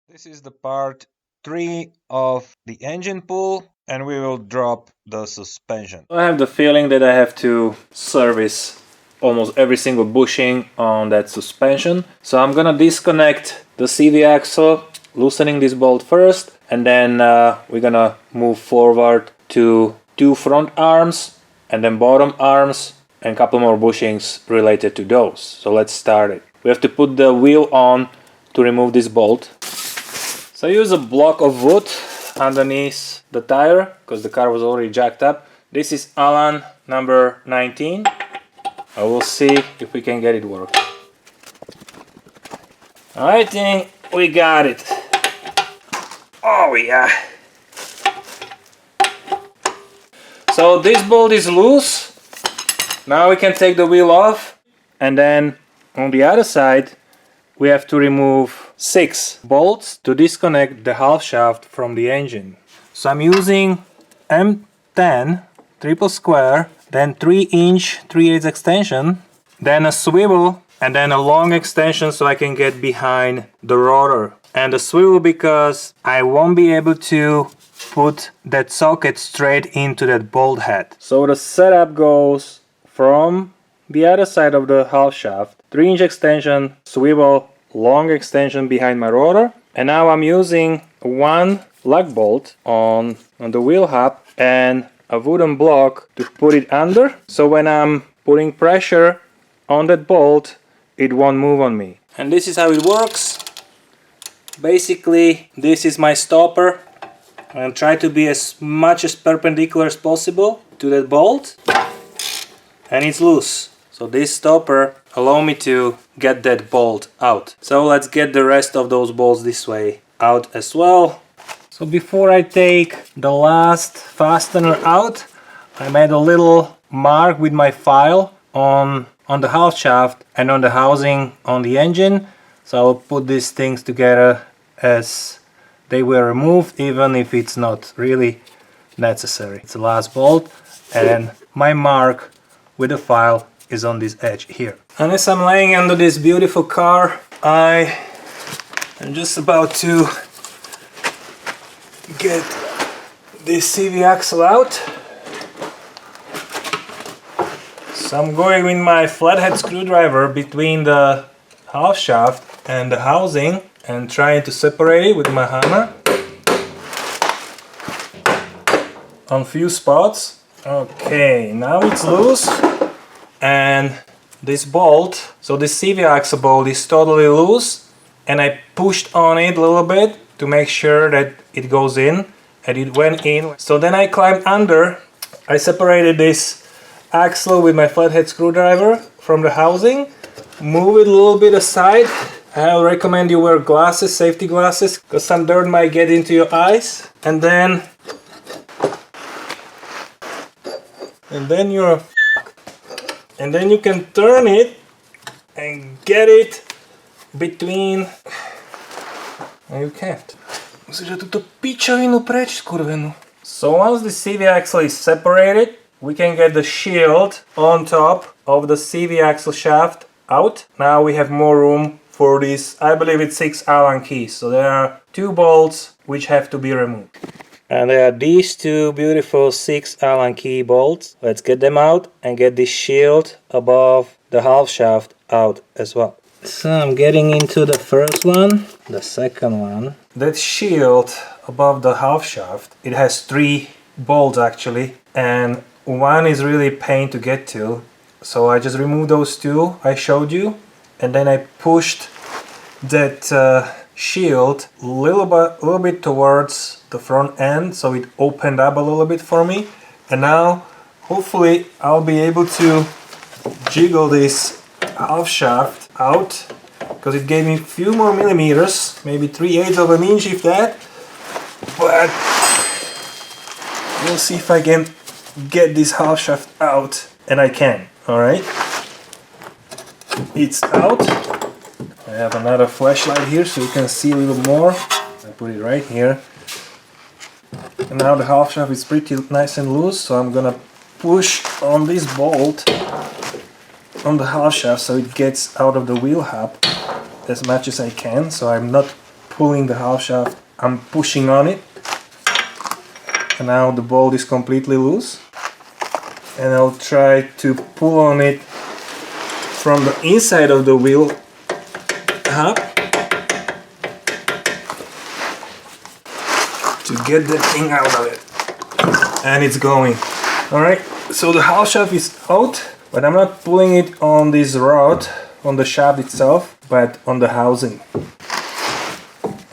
This is the part 3 of the engine pull, and we will drop the suspension. I have the feeling that I have to service almost every single bushing on that suspension. So I'm gonna disconnect the CV axle, loosening this bolt first, and then we're gonna move forward to 2 front arms and then bottom arms and a couple more bushings related to those. So let's start it. We have to put the wheel on to remove this bolt. So I use a block of wood underneath the tire because the car was already jacked up. This is Allen number 19. I will see if we can get it working. I think we got it. Oh yeah. So this bolt is loose. Now we can take the wheel off, and then on the other side we have to remove 6 bolts to disconnect the half shaft from the engine. So I'm using M10 triple square, then 3-inch 3/8 extension, then a swivel, and then a long extension so I can get behind the rotor. And the swivel because I won't be able to put that socket straight into that bolt head. So the setup goes from the other side of the half shaft, 3-inch extension, swivel, long extension behind my rotor, and now I'm using one lug bolt on the wheel hub and a wooden block to put it under, so when I'm putting pressure on that bolt it won't move on me. And this is how it works. Basically this is my stopper, and try to be as much as perpendicular as possible to that bolt, and it's loose. So this stopper allow me to get that bolt out. So let's get the rest of those bolts this way out as well. So before I take the last fastener out, I made a little mark with my file on the half shaft and on the housing on the engine. So I'll put these things together as they were removed, even if it's not really necessary. It's the last bolt, and my mark with the file is on this edge here. And as I'm laying under this beautiful car, I am just about to get this CV axle out. So I'm going with my flathead screwdriver between the half shaft and the housing and trying to separate it with my hammer on few spots. Okay, now it's loose, and this bolt, so this CV axle bolt is totally loose, and I pushed on it a little bit to make sure that it goes in, and it went in. So then I climbed under, I separated this axle with my flathead screwdriver from the housing, move it a little bit aside. I recommend you wear glasses, safety glasses, because some dirt might get into your eyes, and then you're and then you can turn it and get it between. You can't. So once the CV axle is separated, we can get the shield on top of the CV axle shaft out. Now we have more room for this, I believe it's 6 Allen keys. So there are 2 bolts which have to be removed. And there are these 2 beautiful 6 Allen key bolts. Let's get them out and get this shield above the half shaft out as well. So I'm getting into the first one, the second one. That shield above the half shaft, it has 3 bolts actually, and one is really a pain to get to. So I just removed those 2 I showed you, and then I pushed that shield a little bit towards the front end, so it opened up a little bit for me. And now hopefully I'll be able to jiggle this half shaft out, because it gave me a few more millimeters, maybe 3/8 of an inch if that, but we'll see if I can get this half shaft out, and I can. Alright, it's out. I have another flashlight here so you can see a little more. I put it right here. And now the half shaft is pretty nice and loose, so I'm gonna push on this bolt on the half shaft so it gets out of the wheel hub as much as I can, so I'm not pulling the half shaft, I'm pushing on it, and now the bolt is completely loose. And I'll try to pull on it from the inside of the wheel hub to get the thing out of it. And it's going. Alright, so the half shaft is out, but I'm not pulling it on this rod, on the shaft itself, but on the housing.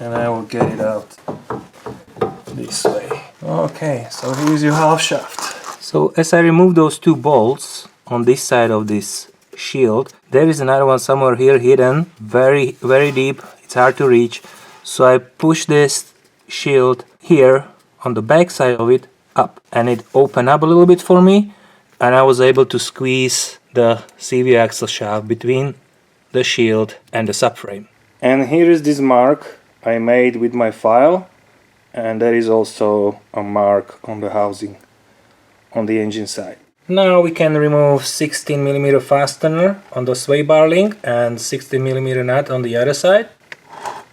And I will get it out this way. Okay, so here's your half shaft. So as I remove those two bolts on this side of this shield, there is another one somewhere here hidden, very deep, it's hard to reach. So I push this shield here on the back side of it up, and it opened up a little bit for me, and I was able to squeeze the CV axle shaft between the shield and the subframe. And here is this mark I made with my file, and there is also a mark on the housing on the engine side. Now we can remove 16mm fastener on the sway bar link and 16mm nut on the other side.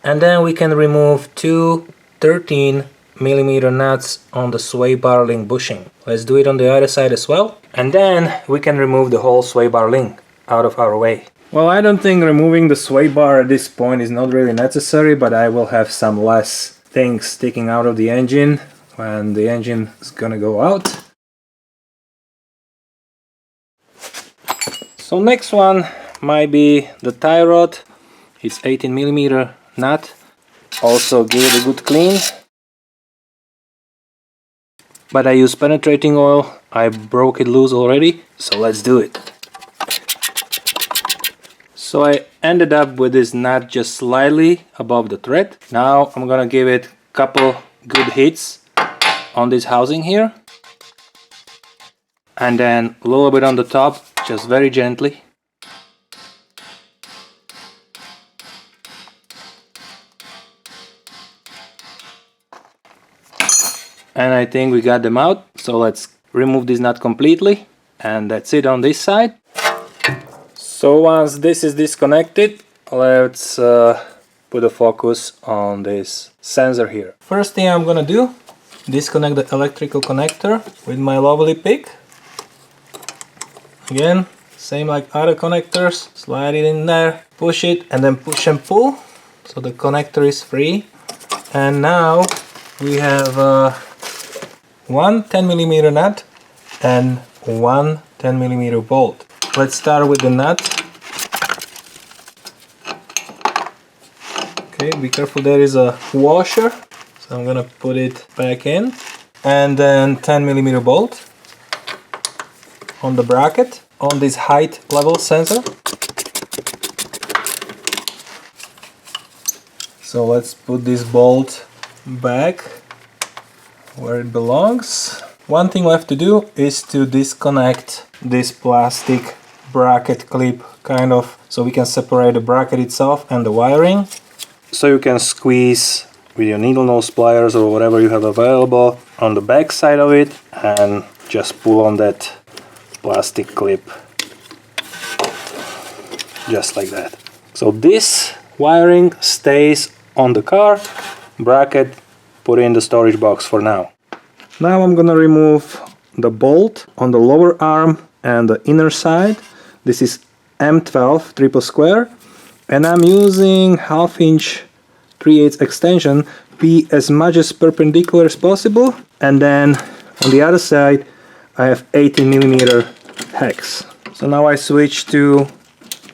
And then we can remove two 13mm nuts on the sway bar link bushing. Let's do it on the other side as well. And then we can remove the whole sway bar link out of our way. Well, I don't think removing the sway bar at this point is not really necessary, but I will have some less things sticking out of the engine when the engine is gonna go out. So next one might be the tie rod. It's 18mm nut. Also give it a good clean. But I use penetrating oil. I broke it loose already, so let's do it. So I ended up with this nut just slightly above the thread. Now I'm gonna give it a couple good hits on this housing here. And then a little bit on the top, just very gently. And I think we got them out. So let's remove this nut completely. And that's it on this side. So once this is disconnected, let's put a focus on this sensor here. First thing I'm gonna do, disconnect the electrical connector with my lovely pick. Again, same like other connectors, slide it in there, push it, and then push and pull, so the connector is free. And now we have one 10mm nut and one 10mm bolt. Let's start with the nut. Okay, be careful, there is a washer, so I'm gonna put it back in. And then 10mm bolt on the bracket on this height level sensor. So let's put this bolt back where it belongs. One thing we have to do is to disconnect this plastic bracket clip, kind of, so we can separate the bracket itself and the wiring. So you can squeeze with your needle nose pliers or whatever you have available on the back side of it and just pull on that plastic clip just like that. So this wiring stays on the car, bracket put in the storage box for now. Now I'm gonna remove the bolt on the lower arm and the inner side. This is M12 triple square, and I'm using 1/2 inch 3/8 extension, be as much as perpendicular as possible. And then on the other side I have 18mm hex. So now I switch to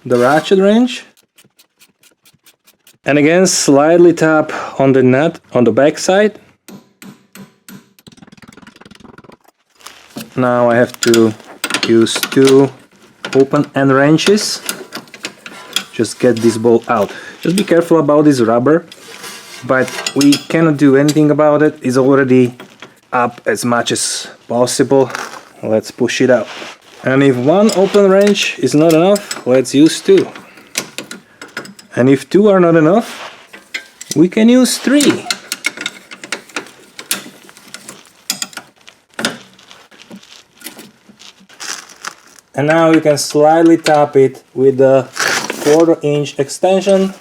the ratchet wrench, and again slightly tap on the nut on the back side. Now I have to use two open end wrenches. Just get this bolt out. Just be careful about this rubber, but we cannot do anything about it. It's already up as much as possible. Let's push it out. And if one open wrench is not enough, let's use two. And if two are not enough, we can use three. And now you can slightly tap it with the 1/4 inch extension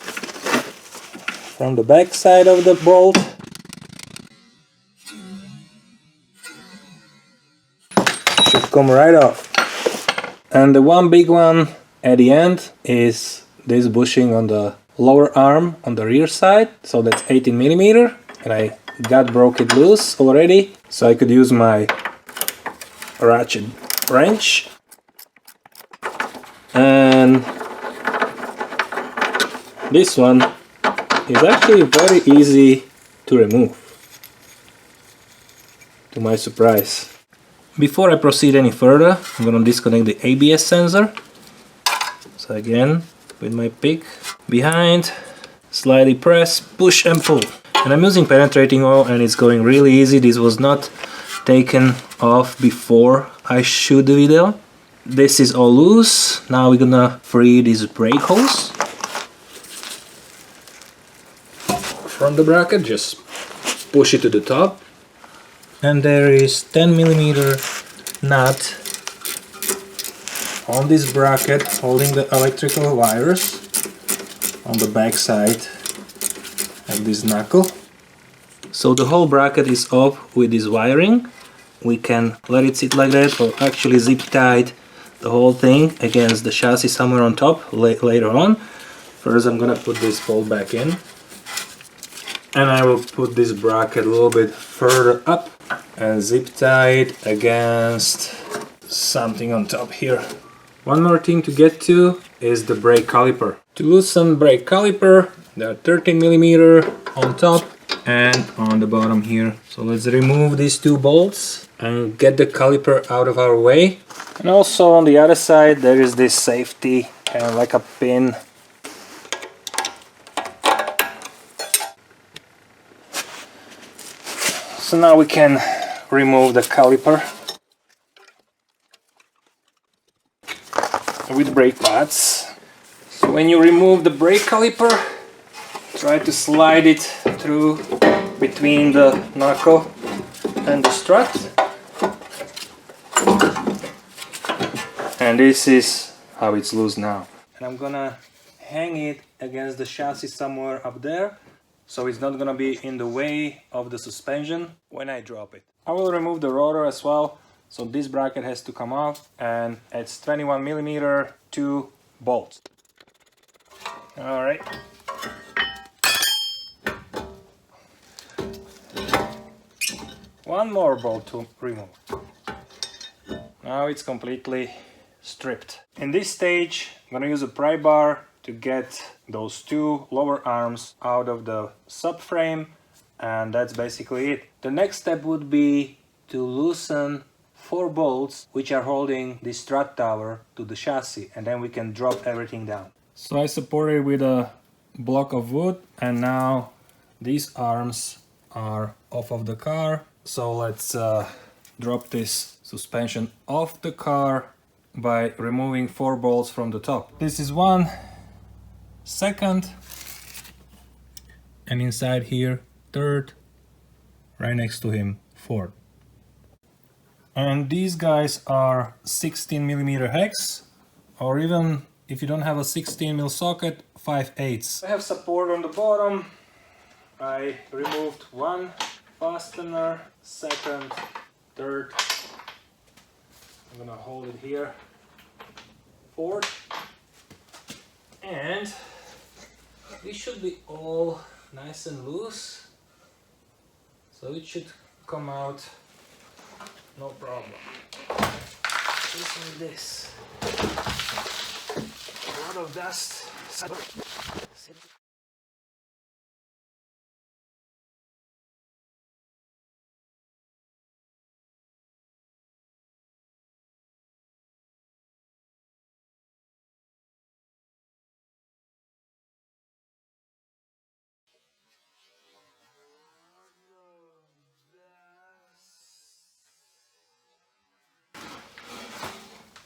from the back side of the bolt. Should come right off. And the one big one at the end is this bushing on the lower arm on the rear side. So that's 18 millimeter, and I broke it loose already, so I could use my ratchet wrench. And this one is actually very easy to remove, to my surprise. Before I proceed any further, I'm going to disconnect the ABS sensor. So again, with my pick behind, slightly press, push and pull. And I'm using penetrating oil and it's going really easy. This was not taken off before I shoot the video. This is all loose. Now we're gonna free this brake hose from the bracket, just push it to the top. And there is 10 millimeter nut on this bracket holding the electrical wires on the back side of this knuckle. So the whole bracket is off with this wiring. We can let it sit like that or actually zip tie the whole thing against the chassis somewhere on top later on. First I'm gonna put this bolt back in, and I will put this bracket a little bit further up and zip tie it against something on top here. One more thing to get to is the brake caliper. To loosen brake caliper, there are 13 millimeter on top and on the bottom here. So let's remove these two bolts and get the caliper out of our way. And also on the other side there is this safety kind of like a pin. So now we can remove the caliper with brake pads. So when you remove the brake caliper, try to slide it through between the knuckle and the strut. And this is how it's loose now. And I'm gonna hang it against the chassis somewhere up there, so it's not gonna be in the way of the suspension when I drop it. I will remove the rotor as well, so this bracket has to come off, and it's 21 millimeter 2 bolts. All right. One more bolt to remove. Now it's completely stripped. In this stage, I'm gonna use a pry bar to get those two lower arms out of the subframe, and that's basically it. The next step would be to loosen 4 bolts which are holding the strut tower to the chassis, and then we can drop everything down. So I support it with a block of wood, and now these arms are off of the car. So let's drop this suspension off the car by removing 4 bolts from the top. This is 1, second, and inside here 3rd, right next to him 4th. And these guys are 16 millimeter hex, or even if you don't have a 16 mil socket, 5/8. I have support on the bottom. I removed 1 fastener, 2nd, 3rd. I'm gonna hold it here, 4th, and this should be all nice and loose, so it should come out no problem. Just like this. A lot of dust.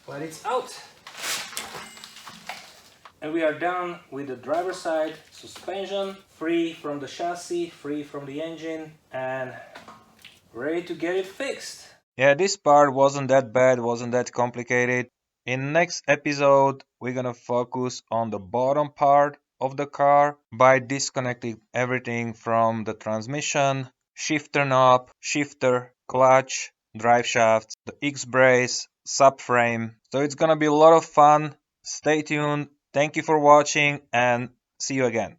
But it's out. And we are done with the driver's side suspension, free from the chassis, free from the engine, and ready to get it fixed. Yeah, this part wasn't that bad, wasn't that complicated. In next episode, we're gonna focus on the bottom part, of the car by disconnecting everything from the transmission, shifter knob, shifter, clutch, drive shafts, the X-brace, subframe. So it's gonna be a lot of fun. Stay tuned. Thank you for watching and see you again.